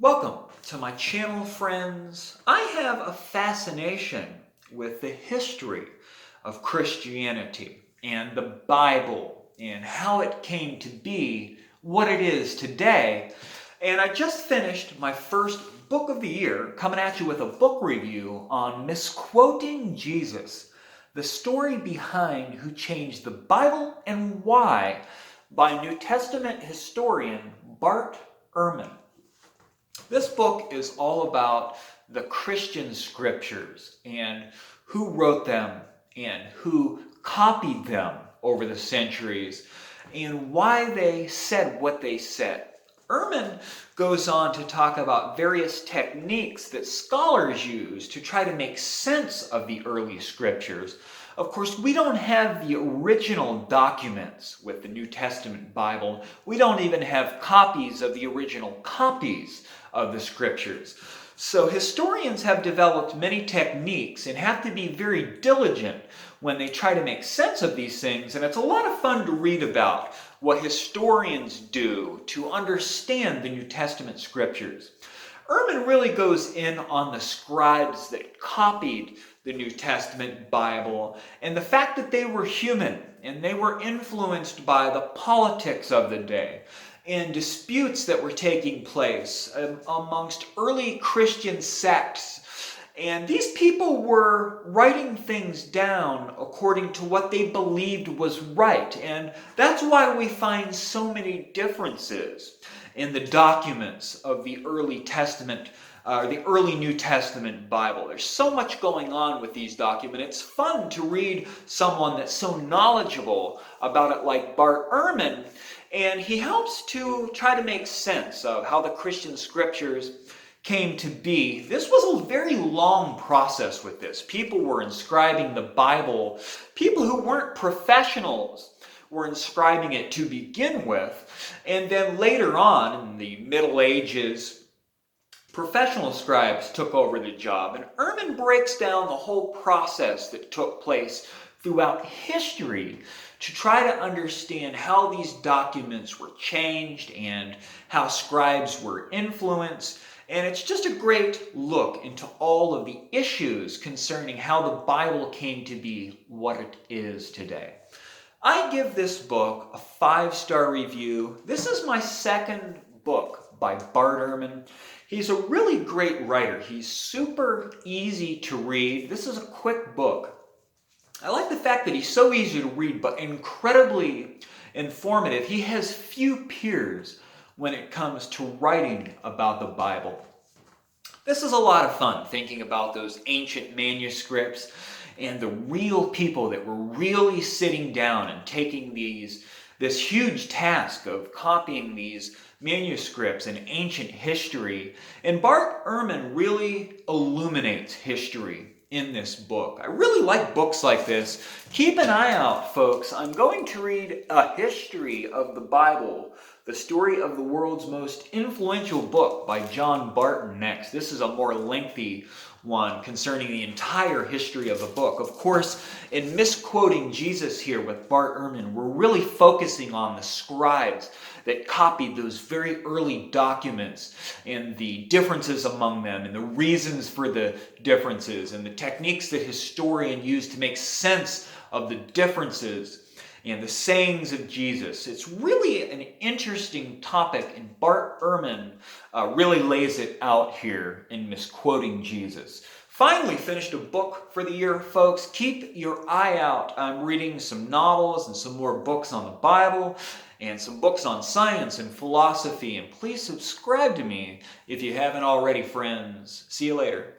Welcome to my channel, friends. I have a fascination with the history of Christianity and the Bible and how it came to be what it is today. And I just finished my first book of the year, coming at you with a book review on Misquoting Jesus, the story behind who changed the Bible and why, by New Testament historian Bart Ehrman. This book is all about the Christian scriptures and who wrote them and who copied them over the centuries and why they said what they said. Ehrman goes on to talk about various techniques that scholars use to try to make sense of the early scriptures. Of course, we don't have the original documents with the New Testament Bible. We don't even have copies of the original copies of the scriptures. So historians have developed many techniques and have to be very diligent when they try to make sense of these things. And it's a lot of fun to read about what historians do to understand the New Testament scriptures. Ehrman really goes in on the scribes that copied the New Testament Bible and the fact that they were human and they were influenced by the politics of the day and disputes that were taking place amongst early Christian sects. And these people were writing things down according to what they believed was right. And that's why we find so many differences in the documents of the early Testament, the early New Testament Bible. There's so much going on with these documents. It's fun to read someone that's so knowledgeable about it like Bart Ehrman, and he helps to try to make sense of how the Christian scriptures came to be. This was a very long process with this. People were inscribing the Bible. People who weren't professionals were inscribing it to begin with. And then later on, in the Middle Ages, professional scribes took over the job. And Ehrman breaks down the whole process that took place throughout history to try to understand how these documents were changed and how scribes were influenced. And it's just a great look into all of the issues concerning how the Bible came to be what it is today. I give this book a 5-star review. This is my second book by Bart Ehrman. He's a really great writer. He's super easy to read. This is a quick book. I like the fact that he's so easy to read, but incredibly informative. He has few peers when it comes to writing about the Bible. This is a lot of fun, thinking about those ancient manuscripts and the real people that were really sitting down and taking this huge task of copying these manuscripts and ancient history. And Bart Ehrman really illuminates history in this book. I really like books like this. Keep an eye out, folks. I'm going to read A History of the Bible, the story of the world's most influential book by John Barton next. This is a more lengthy one concerning the entire history of the book. Of course, in Misquoting Jesus here with Bart Ehrman, we're really focusing on the scribes that copied those very early documents and the differences among them and the reasons for the differences and the techniques that historians use to make sense of the differences and the sayings of Jesus. It's really an interesting topic, and Bart Ehrman really lays it out here in Misquoting Jesus. Finally finished a book for the year, folks. Keep your eye out. I'm reading some novels and some more books on the Bible and some books on science and philosophy. And please subscribe to me if you haven't already, friends. See you later.